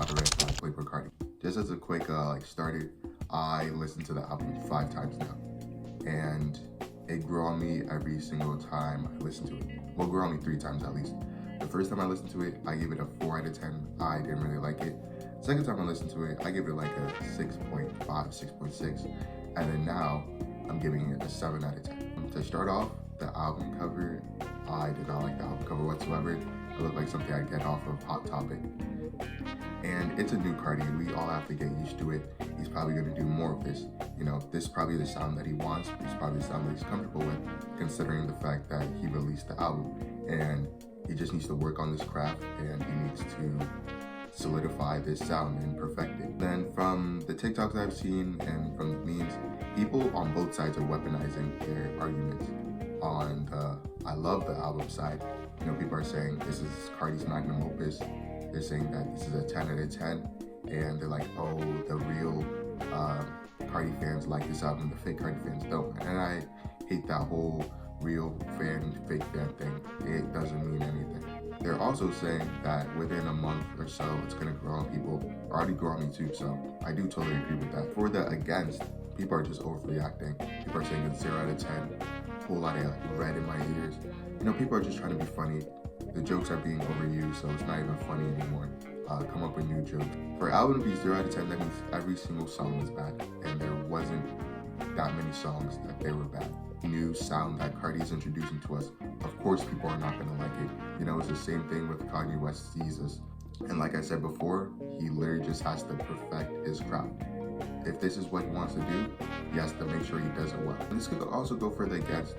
Lotta by Playboi Carti. Just as a quick starter, I listened to the album 5 times now, and it grew on me every single time I listened to it. Well, it grew on me 3 times at least. The first time I listened to it, I gave it a 4 out of 10. I didn't really like it. Second time I listened to it, I gave it like a 6.5, 6.6. And then now, I'm giving it a 7 out of 10. To start off, the album cover, I did not like the album cover whatsoever. It looked like something I'd get off of Hot Topic. And it's a new Carti. We all have to get used to it. He's probably going to do more of this. You know, this is probably the sound that he wants. It's probably the sound that he's comfortable with, considering the fact that he released the album. And he just needs to work on this craft, and he needs to solidify this sound and perfect it. Then from the TikToks I've seen and from the memes, people on both sides are weaponizing their arguments. On the I love the album side, you know, people are saying this is Carti's magnum opus. They're saying that this is a 10 out of 10, and they're like, oh, the real Carti fans like this album, the fake Carti fans don't. And I hate that whole real fan, fake fan thing. It doesn't mean anything. They're also saying that within a month or so, it's gonna grow on people. Already grow on me too, so I do totally agree with that. For the against, people are just overreacting. People are saying it's 0 out of 10, a whole lot of red in my ears. You know, people are just trying to be funny. The jokes are being overused, so it's not even funny anymore. Come up with new jokes. For album to be 0 out of 10, that means every single song was bad, and there wasn't that many songs that they were bad. New sound that Carti is introducing to us, of course people are not gonna like it. You know, it's the same thing with Kanye West's Jesus. And like I said before, he literally just has to perfect his craft. If this is what he wants to do, he has to make sure he does it well. And this could also go further against,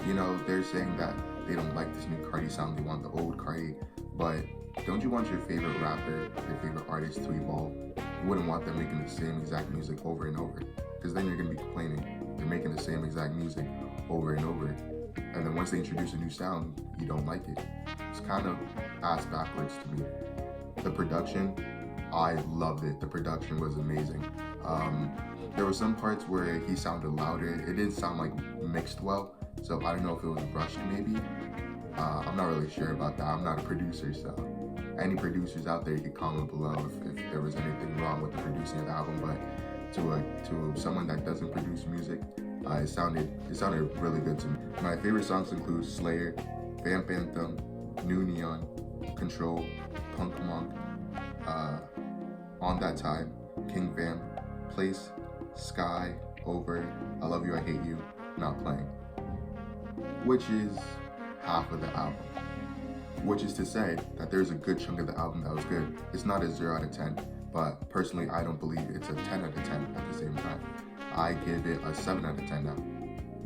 you know, they're saying that they don't like this new Carti sound, they want the old Carti, but don't you want your favorite rapper, your favorite artist to evolve? You wouldn't want them making the same exact music over and over, because then you're gonna be complaining. They're making the same exact music over and over, and then once they introduce a new sound, you don't like it. It's kind of ass backwards to me. The production, I loved it. The production was amazing. There were some parts where he sounded louder. It didn't sound like mixed well, so I don't know if it was rushed maybe. I'm not really sure about that. I'm not a producer, so any producers out there, you can comment below if there was anything wrong with the producing of the album. But to someone that doesn't produce music, it sounded really good to me. My favorite songs include Slayer, Vamp Anthem, New Neon, Control, Punk Monk, On That Time, King Vamp, Place, Sky, Over, I Love You, I Hate You, Not Playing, which is half of the album. Which is to say that there's a good chunk of the album that was good. It's not a 0 out of 10, but personally I don't believe it's a 10 out of 10 at the same time. I give it a 7 out of 10 now.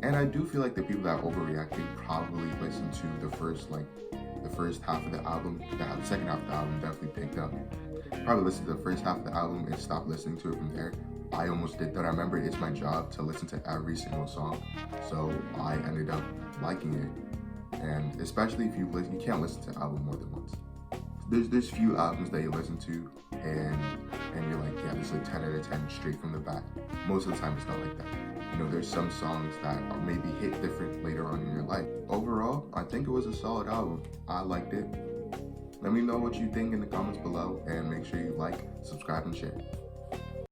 And I do feel like the people that overreacted probably listened to the first half of the album. The second half of the album definitely picked up. Probably listened to the first half of the album and stopped listening to it from there. I almost did that. I remember it's my job to listen to every single song, so I ended up liking it. And especially if you can't listen to an album more than once. There's few albums that you listen to and you're like, yeah, this is a 10 out of 10 straight from the back. Most of the time it's not like that. You know, there's some songs that maybe hit different later on in your life. Overall, I think it was a solid album. I liked it. Let me know what you think in the comments below, and make sure you like, subscribe, and share.